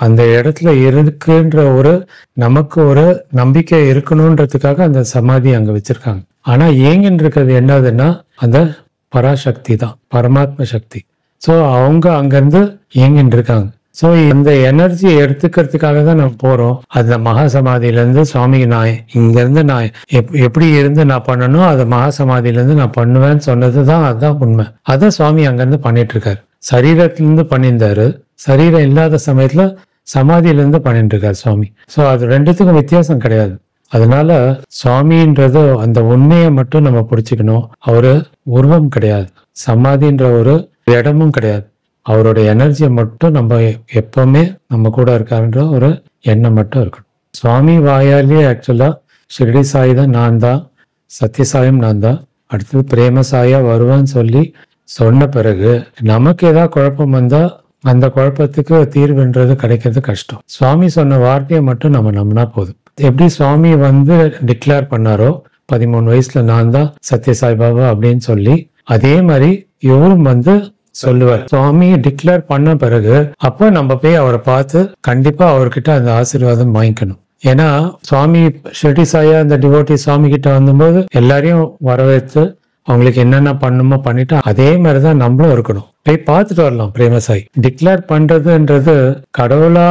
அந்த இடத்துல இருக்குன்ற நமக்கு ஒரு நம்பிக்கை இருக்கணும்ன்றதுக்காக அந்த சமாதி அங்க வச்சிருக்காங்க. ஆனா ஏங்கின்னு இருக்கிறது என்னதுன்னா அந்த பராசக்தி தான், பரமாத்ம சக்தி. ஸோ அவங்க அங்கிருந்து ஏங்கின்னு இருக்காங்க. ஸோ இந்த எனர்ஜியை எடுத்துக்கிறதுக்காக தான் நம்ம போறோம். அந்த மகா சமாதியில இருந்து சுவாமிக்கு நான் இங்க இருந்து நான் எப்படி இருந்து நான் பண்ணணும், அதை மகா சமாதியில இருந்து நான் பண்ணுவேன்னு சொன்னதுதான், அதுதான் உண்மை. அதான் சுவாமி அங்கிருந்து பண்ணிட்டு இருக்காரு. சரீரத்திலிருந்து பண்ணியிருந்தாரு, சரீரம் இல்லாத சமயத்துல சமாதியில இருந்து பண்ணிட்டு இருக்காரு சுவாமி. ஸோ அது ரெண்டுத்துக்கும் வித்தியாசம் கிடையாது. அதனால சுவாமின்றது அந்த உண்மையை மட்டும் நம்ம பிடிச்சிக்கணும். அவரு உருவம் கிடையாது, சமாதின்ற ஒரு இடமும் கிடையாது. அவரோட எனர்ஜியை மட்டும் நம்ம எப்பவுமே நம்ம கூட இருக்காருன்ற ஒரு எண்ணம் மட்டும் இருக்கணும். சுவாமி வாயாலே ஆக்சுவலா ஷிரடி சாய் தான் நான் தான், சத்யசாயும் நான் தான், அடுத்தது பிரேம சாயா வருவான்னு சொல்லி சொன்ன பிறகு நமக்கு ஏதாவது குழப்பம் வந்தா அந்த குழப்பத்துக்கு தீர்வுன்றது கிடைக்கிறது கஷ்டம். சுவாமி சொன்ன வார்த்தையை மட்டும் நம்ம நம்பினா போதும். எப்படி சுவாமி டிக்ளேர் பண்ணாரோ 13 வயசுல நான் தான் சத்யசாய் பாபா அப்படின்னு சொல்லி அதே மாதிரி இவரும் சொல்லுவார். சுவாமி டிக்ளேர் பண்ண பிறகு அப்ப நம்ம போய் அவரை பார்த்து கண்டிப்பா அவர்கிட்ட அந்த ஆசீர்வாதம் வாங்கிக்கணும். ஏன்னா சுவாமி ஷிரடி சாயா அந்த டிவோட்டி சுவாமி கிட்ட வந்தபோது எல்லாரையும் வரவேற்று அவங்களுக்கு என்னென்ன பண்ணுமோ பண்ணிட்டு அதே மாதிரிதான் நம்மளும் இருக்கணும். போய் பார்த்துட்டு வரலாம். பிரேமசாய் டிக்ளேர் பண்றதுன்றது கடவுளா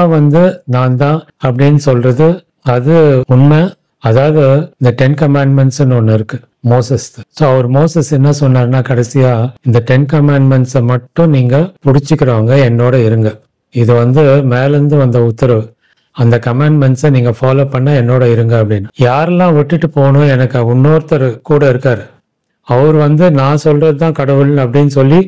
நான் தான் அப்படின்னு சொல்றது அது உண்மை. அதாவது இந்த 10 Commandments ஒண்ணு இருக்கு மோசஸ். ஸோ அவர் மோசஸ் என்ன சொன்னார்னா கடைசியா இந்த 10 Commandments மட்டும் நீங்க புடிச்சுக்கிறவங்க என்னோட இருங்க. இது மேலேருந்து வந்த உத்தரவு. அந்த கமாண்ட்மெண்ட்ஸை நீங்க ஃபாலோ பண்ண என்னோட இருங்க அப்படின்னு. யாரெல்லாம் விட்டுட்டு போகணும், எனக்கு இன்னொருத்தர் கூட இருக்காரு, அவர் நான் சொல்றதுதான் கடவுள் அப்படின்னு சொல்லி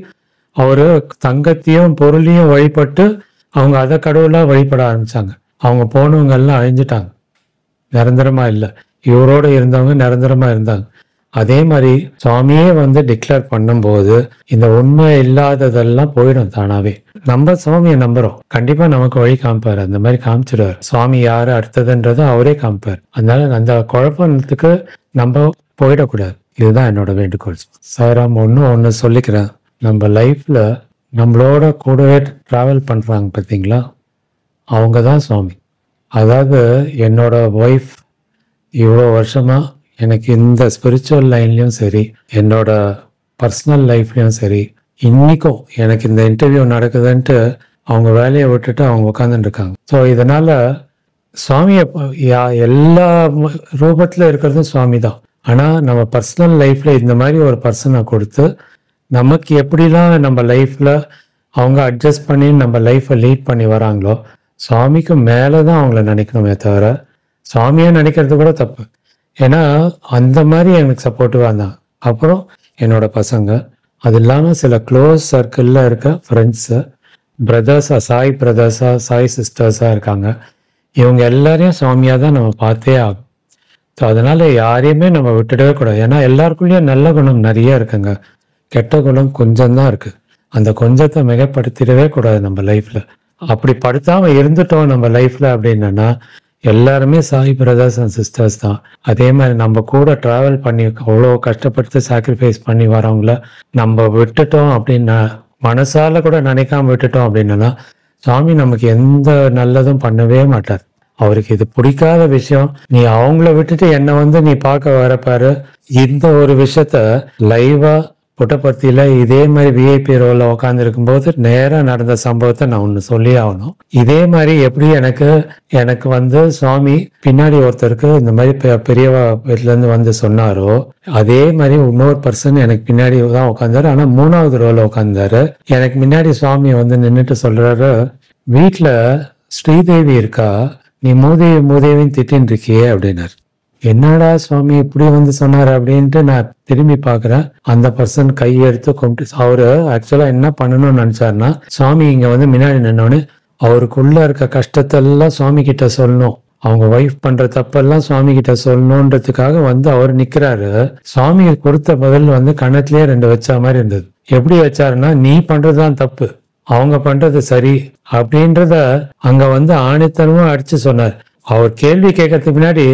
அவரு தங்கத்தையும் பொருளையும் வழிபட்டு அவங்க அதை கடவுளா வழிபட ஆரம்பிச்சாங்க. அவங்க போனவங்க எல்லாம் அழிஞ்சிட்டாங்க, நிரந்தரமா இல்லை. இவரோட இருந்தவங்க நிரந்தரமா இருந்தாங்க. அதே மாதிரி சுவாமியே டிக்ளேர் பண்ணும்போது இந்த உண்மை இல்லாததெல்லாம் போயிடும் தானாவே. நம்ம சுவாமியை நம்புறோம், கண்டிப்பா நமக்கு வழி காமிப்பாரு. அந்த மாதிரி காமிச்சிடுவார். சுவாமி யாரு அடுத்ததுன்றதை அவரே காமிப்பார். அதனால அந்த குழப்பத்துக்கு நம்ம போயிடக்கூடாது. இதுதான் என்னோட வேண்டுகோள். சாராம் ஒன்று சொல்லிக்கிறேன். நம்ம லைஃப்ல நம்மளோட கூடவே டிராவல் பண்றாங்க பார்த்தீங்களா, அவங்க தான் சுவாமி. அதாவது என்னோட ஒய்ஃப் இவ்வளோ வருஷமா எனக்கு இந்த ஸ்பிரிச்சுவல் லைன்லயும் சரி, என்னோட பர்சனல் லைஃப்லயும் சரி, இன்னைக்கும் எனக்கு இந்த இன்டர்வியூ நடக்குதுன்ட்டு அவங்க வேலையை விட்டுட்டு அவங்க உட்காந்துட்டு இருக்காங்க. ஸோ இதனால சுவாமியை எல்லா ரூபத்துல இருக்கிறதும் சுவாமி தான். ஆனா நம்ம பர்சனல் லைஃப்ல இந்த மாதிரி ஒரு பர்சனை கொடுத்து நமக்கு எப்படிலாம் நம்ம லைஃப்ல அவங்க அட்ஜஸ்ட் பண்ணி நம்ம லைஃப்பை லீட் பண்ணி வராங்களோ, சுவாமிக்கு மேலதான் அவங்கள நினைக்கணுமே தவிர சுவாமியை நினைக்கிறது கூட தப்பு. ஏன்னா அந்த மாதிரி எனக்கு சப்போர்ட்டிவா இருந்தாங்க. அப்புறம் என்னோட பசங்க, அது இல்லாமல் சில க்ளோஸ் சர்க்கிளில் இருக்க ஃப்ரெண்ட்ஸு, பிரதர்ஸா, சாய் பிரதர்ஸா, சாய் சிஸ்டர்ஸாக இருக்காங்க. இவங்க எல்லாரையும் சுவாமியாக தான் நம்ம பார்த்தே ஆகும். ஸோ அதனால யாரையுமே நம்ம விட்டுடவே கூடாது. ஏன்னா எல்லாருக்குள்ளேயும் நல்ல குணம் நிறைய இருக்குங்க, கெட்ட குணம் கொஞ்சம் தான் இருக்கு. அந்த கொஞ்சத்தை மிகப்படுத்திடவே கூடாது நம்ம லைஃப்ல. அப்படி படுத்தாம இருந்துட்டோம் நம்ம லைஃப்ல அப்படின்னா எல்லாருமே சாய் பிரதர்ஸ் அண்ட் சிஸ்டர்ஸ் தான். அதே மாதிரி நம்ம கூட டிராவல் பண்ணி அவ்வளோ கஷ்டப்பட்டு சாக்ரிஃபைஸ் பண்ணி வரவங்கள நம்ம விட்டுட்டோம் அப்படின்னா, மனசால கூட நினைக்காம விட்டுட்டோம் அப்படின்னா சுவாமி நமக்கு எந்த நல்லதும் பண்ணவே மாட்டார். அவருக்கு இது பிடிக்காத விஷயம். நீ அவங்கள விட்டுட்டு என்ன நீ பார்க்க வரப்பாரு. இந்த ஒரு விஷயத்த லைவா புட்டபர்த்தியில இதே மாதிரி விஐபி ரோல உட்காந்து இருக்கும்போது நேரா நடந்த சம்பவத்தை நான் ஒண்ணு சொல்லி ஆகணும். இதே மாதிரி எப்படி எனக்கு சுவாமி பின்னாடி ஒருத்தருக்கு இந்த மாதிரி பெரியவா வீட்டுல இருந்து சொன்னாரோ, அதே மாதிரி இன்னொரு பர்சன் எனக்கு பின்னாடி தான் உட்காந்தாரு. ஆனா 3வது ரோல உட்காந்தாரு. எனக்கு முன்னாடி சுவாமி நின்றுட்டு சொல்றாரு, வீட்டுல ஸ்ரீதேவி இருக்கா, நீ மூதேவின்னு திட்டின்னு இருக்கியே அப்படின்னாரு. என்னடா சுவாமி இப்படி சொன்னாரு அப்படின்ட்டு நான் திரும்பி பாக்குறேன். அந்த பர்சன் கையெடுத்து கும்பிட்டு, அவரு ஆக்சுவலா என்ன பண்ணணும்னு நினைச்சாருன்னா, சுவாமி இங்க முன்னாடி நின்னோன்னு அவருக்குள்ள இருக்க கஷ்டத்தெல்லாம் சுவாமி கிட்ட சொல்லணும், அவங்க ஒய்ஃப் பண்ற தப்பெல்லாம் சுவாமி கிட்ட சொல்லணுன்றதுக்காக அவர் நிக்கிறாரு. சுவாமி கொடுத்த பதில் கணத்திலேயே 2 வச்ச மாதிரி இருந்தது. எப்படி வச்சாருன்னா, நீ பண்றதுதான் தப்பு, அவங்க பண்றது சரி அப்படின்றத அங்க ஆணித்தனமா அடிச்சு சொன்னார். அவர் கேள்வி கேட்கறதுக்கு முன்னாடி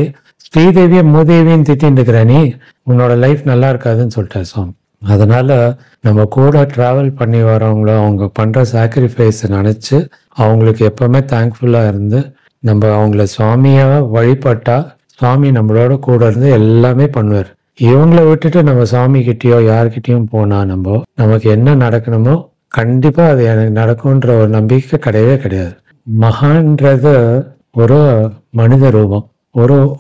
ஸ்ரீதேவியை மூதேவின்னு திட்டின்னு இருக்கிற நீ, உன்னோட லைஃப் நல்லா இருக்காதுன்னு சொல்லிட்டார் சுவாமி. அதனால நம்ம கூட டிராவல் பண்ணி வரவங்கள அவங்க பண்ற சாக்ரிஃபைஸ் நினைச்சு அவங்களுக்கு எப்பவுமே தேங்க்ஃபுல்லா இருந்து நம்ம அவங்கள சுவாமியா வழிபட்டா சுவாமி நம்மளோட கூட இருந்து எல்லாமே பண்ணுவார். இவங்களை விட்டுட்டு நம்ம சுவாமி கிட்டயோ யார்கிட்டயும் போனா நமக்கு என்ன நடக்கணுமோ கண்டிப்பா அது எனக்கு நடக்கும்ன்ற ஒரு நம்பிக்கை கிடையவே கிடையாது. மகான்றது ஒரு மனித ரூபம்,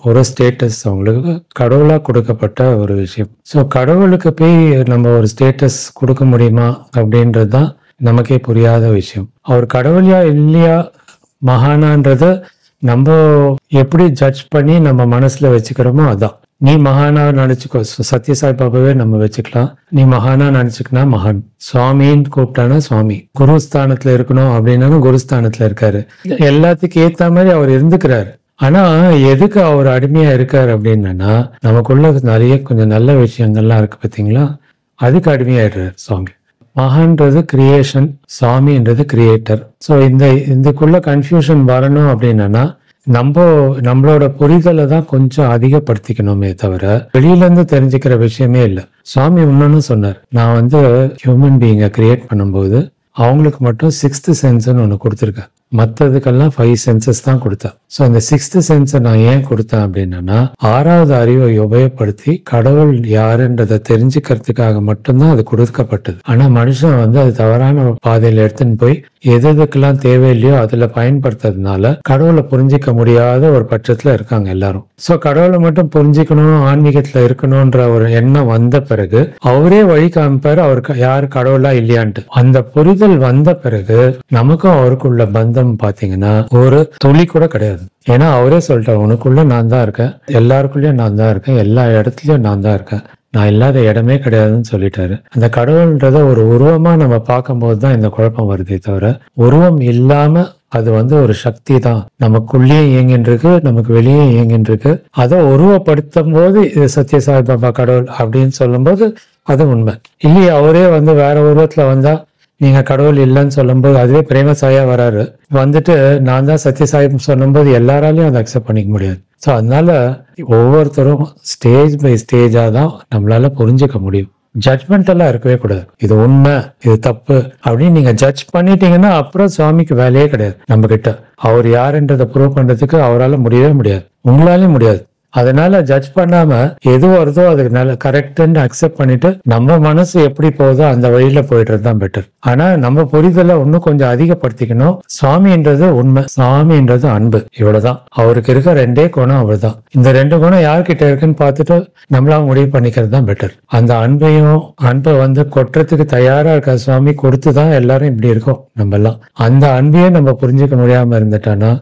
ஒரு ஸ்டேட்டஸ், அவங்களுக்கு கடவுளா கொடுக்கப்பட்ட ஒரு விஷயம். ஸோ கடவுளுக்கு போய் நம்ம ஒரு ஸ்டேட்டஸ் கொடுக்க முடியுமா அப்படின்றதுதான் நமக்கே புரியாத விஷயம். அவர் கடவுளையா இல்லையா மகானான்றத நம்ம எப்படி ஜட்ஜ் பண்ணி நம்ம மனசுல வச்சுக்கிறோமோ அதான். நீ மகானா நினைச்சுக்கோ, சத்யசாய் பாபாவே நம்ம வச்சுக்கலாம். நீ மகானா நினைச்சுக்கினா மகான், சுவாமின்னு கூப்பிட்டானா சுவாமி, குருஸ்தானத்துல இருக்கணும் அப்படின்னா குருஸ்தானத்துல இருக்காரு. எல்லாத்துக்கும் ஏத்த மாதிரி அவர் இருந்துக்கிறாரு. ஆனா எதுக்கு அவர் அடிமையா இருக்காரு அப்படின்னா, நமக்குள்ள நிறைய கொஞ்சம் நல்ல விஷயங்கள்லாம் இருக்கு பார்த்தீங்களா, அதுக்கு அடிமையாயிடுறாரு சுவாமி. மகான்றது கிரியேஷன், சுவாமின்றது கிரியேட்டர். ஸோ இதுக்குள்ள கன்ஃபியூஷன் வரணும் அப்படின்னா நம்மளோட புரிதலை தான் கொஞ்சம் அதிகப்படுத்திக்கணுமே தவிர வெளியில இருந்து தெரிஞ்சுக்கிற விஷயமே இல்லை. சுவாமி இன்னொன்னு சொன்னார், நான் வந்து ஹியூமன் பீயிங்கை கிரியேட் பண்ணும்போது அவங்களுக்கு மட்டும் 6th சென்ஸ்ன்னு ஒன்று கொடுத்துருக்கேன், மற்றதுக்கெல்லாம் 5 சென்சஸ் தான் கொடுத்தேன். ஸோ இந்த 6th சென்ஸை நான் ஏன் கொடுத்தேன் அப்படின்னா 6வது அறிவை உபயோகப்படுத்தி கடவுள் யாருன்றதை தெரிஞ்சுக்கிறதுக்காக மட்டும்தான் அது கொடுக்கப்பட்டது. ஆனா மனுஷன் வந்து அது தவறான பாதையில எடுத்துன்னு போய் எதுக்கெல்லாம் தேவையில்லையோ அதுல பயன்படுத்துறதுனால கடவுளை புரிஞ்சிக்க முடியாத ஒரு பட்சத்துல இருக்காங்க எல்லாரும். ஸோ கடவுளை மட்டும் புரிஞ்சிக்கணும், ஆன்மீகத்துல இருக்கணும்ன்ற ஒரு எண்ணம் வந்த பிறகு அவரே வழி காமிப்பாரு அவருக்கு யாரு கடவுளா இல்லையான்ட்டு. அந்த புரிதல் வந்த பிறகு நமக்கும் அவருக்குள்ள பந்தம் பாத்தீங்கன்னா ஒரு துளி கூட கிடையாது. ஏன்னா அவரே சொல்லிட்டார், உனக்குள்ள நான் தான் இருக்கேன், எல்லாருக்குள்ளயும் நான் தான் இருக்கேன், எல்லா இடத்துலயும் நான் தான் இருக்கேன், நான் இல்லாத இடமே கிடையாதுன்னு சொல்லிட்டாரு. அந்த கடவுள்ன்றத ஒரு உருவமா நம்ம பார்க்கும்போது தான் இந்த குழப்பம் வருதே தவிர உருவம் இல்லாம அது வந்து ஒரு சக்தி தான், நமக்குள்ளேயே இயங்கின்னு இருக்கு, நமக்கு வெளியே இயங்கின்னு இருக்கு. அதை உருவப்படுத்தும் போது இது சத்ய சாய் பாபா கடவுள் அப்படின்னு சொல்லும் போது அது உண்மை இல்லையே. அவரே வந்து வேற உருவத்துல வந்தா நீங்க கடவுள் இல்லைன்னு சொல்லும்போது அதுவே பிரேம சாயா வராரு, வந்துட்டு நான் தான் சத்ய சாய் சொல்லும்போது எல்லாராலையும் அதை அக்செப்ட் பண்ணிக்க முடியாது. ஸோ அதனால ஒவ்வொருத்தரும் ஸ்டேஜ் பை ஸ்டேஜா தான் நம்மளால புரிஞ்சுக்க முடியும். ஜட்மெண்ட் எல்லாம் இருக்கவே கூடாது, இது உண்மை இது தப்பு அப்படின்னு நீங்க ஜட்ஜ் பண்ணிட்டீங்கன்னா அப்புறம் சுவாமிக்கு வேலையே கிடையாது நம்ம கிட்ட. அவர் யாருன்றதை ப்ரூவ் பண்றதுக்கு அவரால் முடியவே முடியாது, உங்களாலையும் முடியாது. அதனால ஜட்ஜ் பண்ணாம எது வருதோ அது நல்ல கரெக்ட்ன்னு அக்செப்ட் பண்ணிட்டு நம்ம மனசு எப்படி போகுதோ அந்த வழியில போயிடுறது தான் பெட்டர். ஆனா நம்ம புரிதலை இன்னும் கொஞ்சம் அதிகப்படுத்திக்கணும். சுவாமின்றது உண்மை, சுவாமின்றது அன்பு, இவ்வளவுதான். அவருக்கு இருக்க 2 குணம் அவ்வளவுதான். இந்த 2 குணம் யார்கிட்ட இருக்குன்னு பார்த்துட்டு நம்மளா முடிவு பண்ணிக்கிறது தான் பெட்டர். அந்த அன்பை வந்து கொட்டுறதுக்கு தயாரா இருக்க சுவாமி கொடுத்துதான் எல்லாரும் இப்படி இருக்கோம் நம்ம எல்லாம். அந்த அன்பையே நம்ம புரிஞ்சுக்க முடியாம இருந்துட்டோம்னா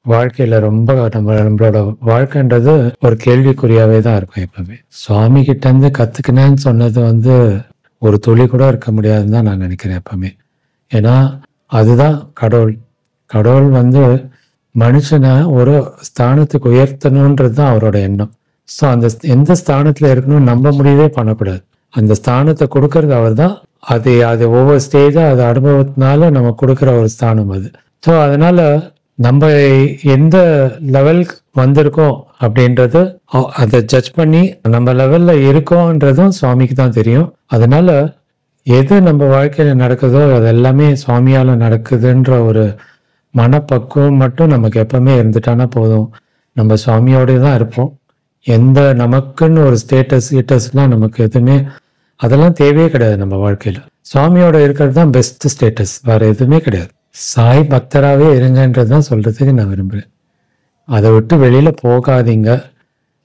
வாழ்க்கையில ரொம்ப நம்மளோட வாழ்க்கைன்றது ஒரு கேள்விக்குறியாவே தான் இருக்கும் எப்பவுமே. சுவாமி கிட்ட இருந்து கத்துக்கினேன்னு சொன்னது வந்து ஒரு துளி கூட இருக்க முடியாதுன்னு தான் நான் நினைக்கிறேன் எப்பவுமே. ஏன்னா அதுதான் கடவுள் வந்து மனுஷனை ஒரு ஸ்தானத்துக்கு உயர்த்தணுன்றது தான் அவரோட எண்ணம். ஸோ அந்த எந்த ஸ்தானத்துல இருக்கணும்னு நம்ம முடிவே பண்ணக்கூடாது, அந்த ஸ்தானத்தை கொடுக்கறது அவர் தான். அது ஒவ்வொரு ஸ்டேஜா அது அனுபவத்தினால நம்ம கொடுக்குற ஒரு ஸ்தானம் அது. ஸோ அதனால நம்ம எந்த லெவலுக்கு வந்திருக்கோம் அப்படின்றது அதை ஜட்ஜ் பண்ணி நம்ம லெவல்ல இருக்கோன்றதும் சுவாமிக்கு தான் தெரியும். அதனால எது நம்ம வாழ்க்கையில நடக்குதோ அது எல்லாமே சுவாமியால நடக்குதுன்ற ஒரு மனப்பக்குவம் மட்டும் நமக்கு எப்பவுமே இருந்துட்டானா போதும், நம்ம சுவாமியோட தான் இருப்போம். எந்த நமக்குன்னு ஒரு ஸ்டேட்டஸ்லாம் நமக்கு எதுவுமே அதெல்லாம் தேவையே கிடையாது. நம்ம வாழ்க்கையில சுவாமியோட இருக்கிறது தான் பெஸ்ட் ஸ்டேட்டஸ், வேற எதுவுமே கிடையாது. சாய் பக்தராகவே இருங்கன்றதுதான் சொல்றதுக்கு நான் விரும்புகிறேன். அதை விட்டு வெளியில போகாதீங்க.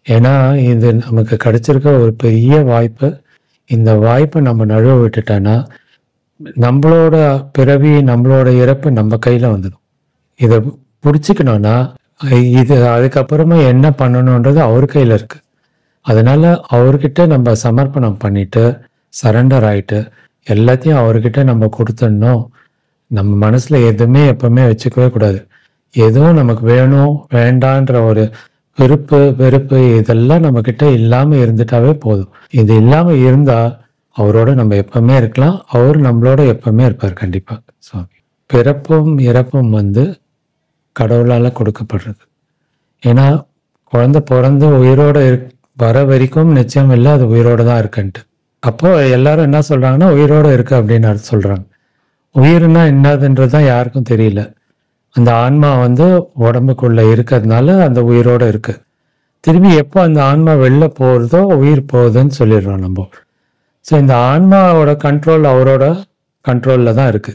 ஏன்னா இது நமக்கு கிடைச்சிருக்க ஒரு பெரிய வாய்ப்பு. இந்த வாய்ப்பை நம்ம நழுவ விட்டுட்டோன்னா நம்மளோட பிறவி நம்மளோட இறப்பு நம்ம கையில வந்துடும். இதை பிடிச்சிக்கணும்னா இது அதுக்கப்புறமா என்ன பண்ணணுன்றது அவர் கையில இருக்கு. அதனால அவர்கிட்ட நம்ம சமர்ப்பணம் பண்ணிட்டு சரண்டர் ஆயிட்டு எல்லாத்தையும் அவர்கிட்ட நம்ம கொடுத்துடணும். நம்ம மனசுல எதுவுமே எப்பவுமே வச்சுக்கவே கூடாது. எதுவும் நமக்கு வேணும் வேண்டான்ற ஒரு விருப்பு வெறுப்பு இதெல்லாம் நம்ம கிட்ட இல்லாம இருந்துட்டாவே போதும். இது இல்லாம இருந்தா அவரோட நம்ம எப்பவுமே இருக்கலாம், அவர் நம்மளோட எப்பவுமே இருப்பார் கண்டிப்பா. சுவாமி பிறப்பும் இறப்பும் வந்து கடவுளால கொடுக்கப்படுறது. ஏன்னா குழந்தை பிறந்து உயிரோட வர வரைக்கும் நிச்சயம் இல்லை அது உயிரோட தான் இருக்குன்ட்டு. அப்போ எல்லாரும் என்ன சொல்றாங்கன்னா உயிரோட இருக்கு அப்படின்னு சொல்றாங்க. உயிர்னா என்னதுன்றதுதான் யாருக்கும் தெரியல. அந்த ஆன்மா வந்து உடம்புக்குள்ள இருக்கிறதுனால அந்த உயிரோட இருக்கு. திரும்பி எப்போ அந்த ஆன்மா வெளில போறதோ உயிர் போகுதுன்னு சொல்லிடுறோம் நம்ம. ஸோ இந்த ஆன்மாவோட கண்ட்ரோல் அவரோட கண்ட்ரோல்ல தான் இருக்கு.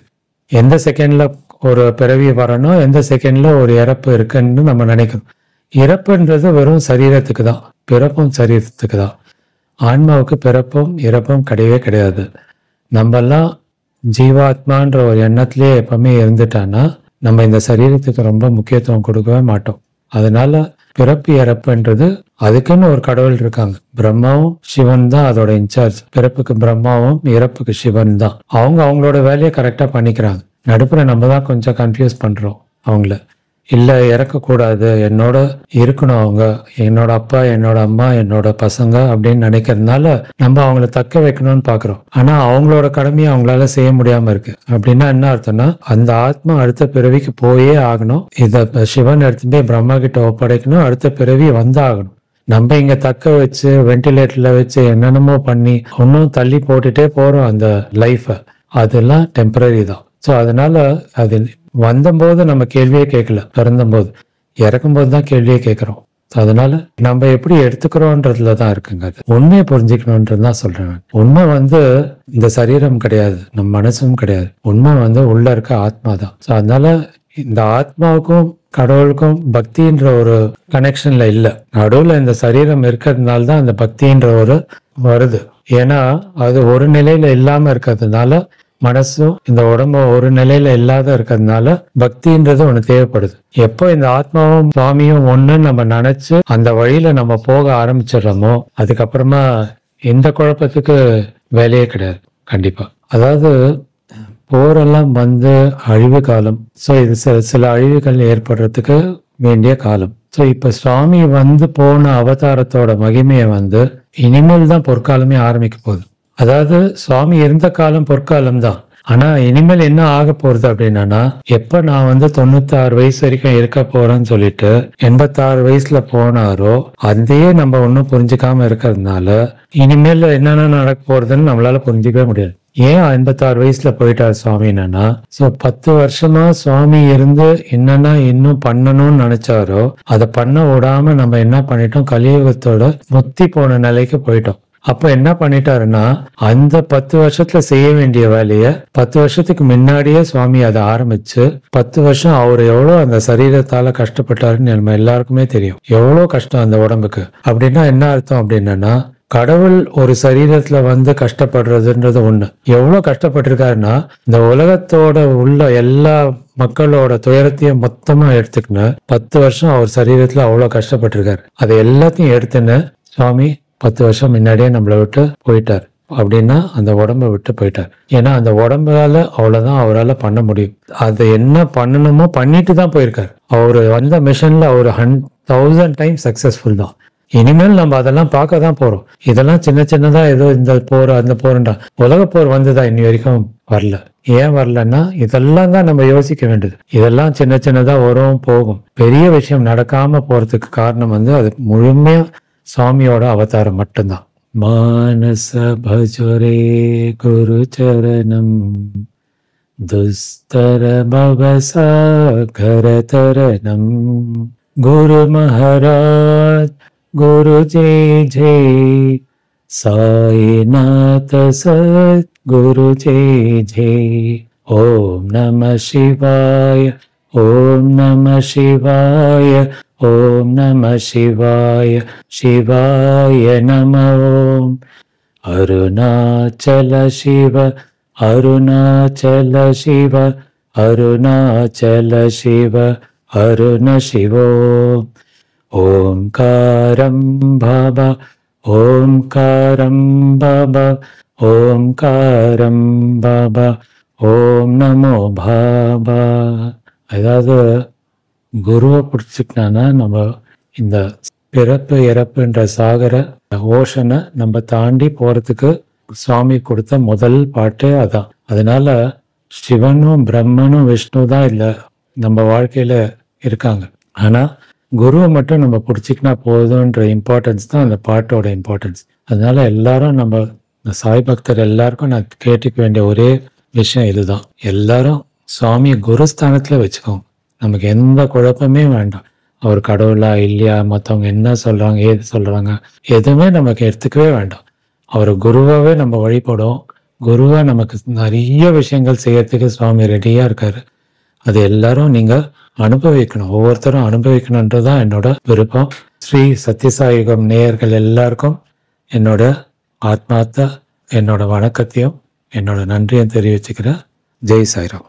எந்த செகண்ட்ல ஒரு பிறவி வரணும், எந்த செகண்ட்ல ஒரு இறப்பு இருக்குன்னு நம்ம நினைக்கிறோம். இறப்புன்றது வெறும் சரீரத்துக்கு தான், பிறப்பும் சரீரத்துக்கு தான். ஆன்மாவுக்கு பிறப்பும் இறப்பும் கிடையவே கிடையாது. நம்மெல்லாம் ஜீவாத்மான்ற ஒரு எண்ணத்திலேயே எப்பவுமே இருந்துட்டான்னா நம்ம இந்த சரீரத்துக்கு ரொம்ப முக்கியத்துவம் கொடுக்கவே மாட்டோம். அதனால பிறப்பு இறப்புன்றது அதுக்குன்னு ஒரு கடவுள் இருக்காங்க. பிரம்மாவும் சிவன் தான் அதோட இன்சார்ஜ். பிறப்புக்கு பிரம்மாவும் இறப்புக்கு சிவன் தான். அவங்களோட வேலையை கரெக்டா பண்ணிக்கிறாங்க. நடுப்புற நம்ம தான் கொஞ்சம் கன்ஃபியூஸ் பண்றோம் அவங்கள. இல்ல இறக்கக்கூடாது, என்னோட இருக்கணும் அவங்க, என்னோட அப்பா, என்னோட அம்மா, என்னோட பசங்க அப்படின்னு நினைக்கிறதுனால நம்ம அவங்கள தக்க வைக்கணும்னு பாக்குறோம். ஆனா அவங்களோட கடமையை அவங்களால செய்ய முடியாம இருக்கு. அப்படின்னா என்ன அர்த்தம்னா அந்த ஆத்மா அடுத்த பிறவிக்கு போயே ஆகணும். இத சிவன் எடுத்துட்டு போய் பிரம்மா கிட்ட ஒப்படைக்கணும். அடுத்த பிறவி வந்தாகணும். நம்ம இங்க தக்க வச்சு வென்டிலேட்டர்ல வச்சு என்னென்னமோ பண்ணி ஒன்னும் தள்ளி போட்டுட்டே போறோம் அந்த லைஃப. அதெல்லாம் டெம்பரரி தான். ஸோ அதனால அது வந்தபோது நம்ம கேள்வியே கேட்கல, பிறந்தபோது இறக்கும்போது தான் கேள்வியே கேட்கிறோம். அதனால நம்ம எப்படி எடுத்துக்கிறோன்றதுல தான் இருக்குங்க. அது உண்மையை புரிஞ்சுக்கணும்ன்றது தான் சொல்றேன். உண்மை இந்த சரீரம் கிடையாது, நம்ம மனசும் கிடையாது. உண்மை உள்ள இருக்க ஆத்மா தான். ஸோ அதனால இந்த ஆத்மாவுக்கும் கடவுளுக்கும் பக்தின்ற ஒரு கனெக்ஷன்ல இல்ல. நடுவுல இந்த சரீரம் இருக்கிறதுனால தான் அந்த பக்தின்ற ஒரு வருது. ஏன்னா அது ஒரு நிலையில இல்லாம இருக்கிறதுனால, மனசும் இந்த உடம்பு ஒரு நிலையில இல்லாத இருக்கிறதுனால பக்தின்றது ஒண்ணு தேவைப்படுது. எப்போ இந்த ஆத்மாவும் சுவாமியும் ஒண்ணுன்னு நம்ம நினைச்சு அந்த வழியில நம்ம போக ஆரம்பிச்சிடறோமோ அதுக்கப்புறமா எந்த குழப்பத்துக்கு வேலையே கிடையாது. கண்டிப்பா. அதாவது போரெல்லாம் அழிவு காலம். ஸோ இது சில அழிவுகள் ஏற்படுறதுக்கு வேண்டிய காலம். ஸோ இப்ப சுவாமி போன அவதாரத்தோட மகிமையை இனிமேல் தான் பொற்காலமே ஆரம்பிக்க போகுது. அதாவது சுவாமி இருந்த காலம் பொற்காலம் தான். ஆனா இனிமேல் என்ன ஆக போறது அப்படின்னா, எப்ப நான் 96 வயசு வரைக்கும் இருக்க போறேன்னு சொல்லிட்டு 86 வயசுல போனாரோ அதையே நம்ம ஒன்னும் புரிஞ்சுக்காம இருக்கிறதுனால இனிமேல் என்னென்ன நடக்க போறதுன்னு நம்மளால புரிஞ்சுக்கவே முடியாது. ஏன் 86 வயசுல போயிட்டார் சுவாமின்னா, சோ 10 வருஷமா சுவாமி இருந்து என்னன்னா இன்னும் பண்ணணும்னு நினைச்சாரோ அதை பண்ண விடாம நம்ம என்ன பண்ணிட்டோம், கலியுகத்தோட முத்தி போன நிலைக்கு போயிட்டோம். அப்ப என்ன பண்ணிட்டாருன்னா அந்த 10 வருஷத்துல செய்ய வேண்டிய வேலைய 10 வருஷத்துக்கு முன்னாடியே சுவாமி அதை ஆரம்பிச்சு 10 வருஷம் அவர் எவ்வளவு அந்த சரீரத்தால கஷ்டப்பட்டாருன்னு நம்ம எல்லாருக்குமே தெரியும். எவ்வளவு கஷ்டம் அந்த உடம்புக்கு. அப்படின்னா என்ன அர்த்தம் அப்படின்னா, கடவுள் ஒரு சரீரத்துல கஷ்டப்படுறதுன்றது ஒண்ணு. எவ்வளவு கஷ்டப்பட்டிருக்காருன்னா இந்த உலகத்தோட உள்ள எல்லா மக்களோட துயரத்தையும் மொத்தமா எடுத்துக்கின்னு 10 வருஷம் அவர் சரீரத்துல அவ்வளவு கஷ்டப்பட்டிருக்காரு. அதை எல்லாத்தையும் எடுத்துன்னு சுவாமி 10 வருஷம் முன்னாடியே நம்மளை விட்டு போயிட்டார். அப்படின்னா அந்த உடம்பை விட்டு போயிட்டார். ஏன்னா அந்த உடம்பால அவ்வளவுதான் அவரால் பண்ண முடியும். அதை என்ன பண்ணணுமோ பண்ணிட்டு தான் போயிருக்காரு. அவரு மிஷன்ல அவர் 1000 டைம்ஸ் சக்சஸ்ஃபுல் தான். இனிமேல் நம்ம அதெல்லாம் பார்க்க தான் போறோம். இதெல்லாம் சின்ன சின்னதா ஏதோ இந்த போர் அந்த போர்ன்றா உலக போர் இன்னி வரைக்கும் வரல. ஏன் வரலன்னா இதெல்லாம் தான் நம்ம யோசிக்க வேண்டியது. இதெல்லாம் சின்ன சின்னதா வரும் போகும். பெரிய விஷயம் நடக்காம போறதுக்கு காரணம் அது முழுமையா சுவாமியோட அவதாரம் மட்டும்தான். மானச பஜரே குரு சரணம் துஸ்தர பவசா கரதரணம் குரு மகாராஜ் குரு ஜெய் ஜெய் சாயிநாத சத் குரு ஜெய் ஜெய். ஓம் நம சிவாய ஓம் நம சிவாய ஓம் நம சிவாய சிவாய நம ஓம். அருணாச்சல சிவ அருணாச்சல சிவ அருணாச்சல சிவ அருண சிவோம். ஓம்காரம் பவ ஓம்காரம் பவ ஓம்காரம் பவ ஓம் நமோ பாபா. அதாவது குருவை பிடிச்சிக்கினா நம்ம இந்த பிறப்பு இறப்புன்ற சாகர ஓஷனை நம்ம தாண்டி போறதுக்கு சுவாமி கொடுத்த முதல் பாட்டே அதான். அதனால சிவனும் பிரம்மனும் விஷ்ணு தான் இல்ல நம்ம வாழ்க்கையில இருக்காங்க. ஆனா குருவை மட்டும் நம்ம பிடிச்சிக்கினா போதுன்ற இம்பார்ட்டன்ஸ் தான் அந்த பாட்டோட இம்பார்ட்டன்ஸ். அதனால எல்லாரும் நம்ம சாய் பக்தர் எல்லாருக்கும் நான் கேட்டுக்க வேண்டிய ஒரே விஷயம் இதுதான். எல்லாரும் சுவாமியை குருஸ்தானத்துல வச்சுக்கோங்க. நமக்கு எந்த குழப்பமே வேண்டாம். அவர் கடவுளா இல்லையா, மற்றவங்க என்ன சொல்றாங்க ஏது சொல்றாங்க எதுவுமே நமக்கு எடுத்துக்கவே வேண்டாம். அவர் குருவாவே நம்ம வழிபடும். குருவா நமக்கு நிறைய விஷயங்கள் செய்யறதுக்கு சுவாமி ரெடியா இருக்காரு. அது எல்லாரும் நீங்க அனுபவிக்கணும், ஒவ்வொருத்தரும் அனுபவிக்கணுன்றதுதான் என்னோட விருப்பம். ஸ்ரீ சத்யசாயுகம் நேயர்கள் எல்லாருக்கும் என்னோட ஆத்மார்த்த என்னோட வணக்கத்தையும் என்னோட நன்றியும் தெரிவிச்சுக்கிறேன். ஜெய் சாய்ராம்.